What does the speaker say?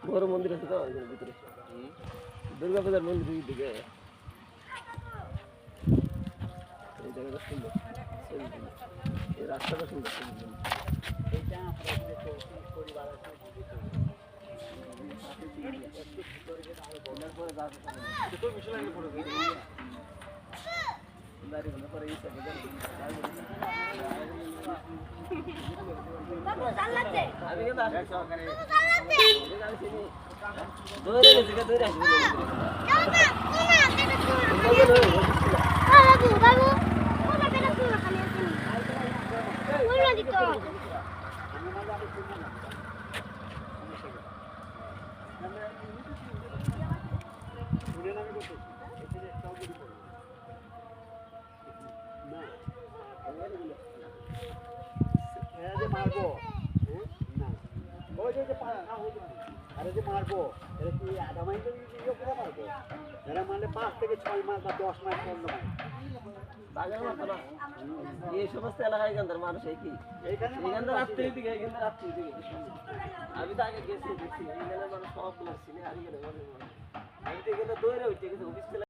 বড় মন্দির আছে তো ভিতরে দুর্গা পূজার মন্দির দিকে এই জায়গাটা সুন্দর এই রাস্তাটা সুন্দর আরে যে মারবো এটা কি আধা মাইল করে মারবো এরা মানে 5 থেকে 6 মাস বা 10 মাস 15 মাস বাজার মতো না এই সমস্ত এলাকায় এখানকার মানুষ এইখানকার রাত্রির দিকে আমি তো আগে গেছি দেখছি এইখানে মানুষ সব লাগছি না আমি তো এখানে দৌড়ে উঠে গেছি অফিস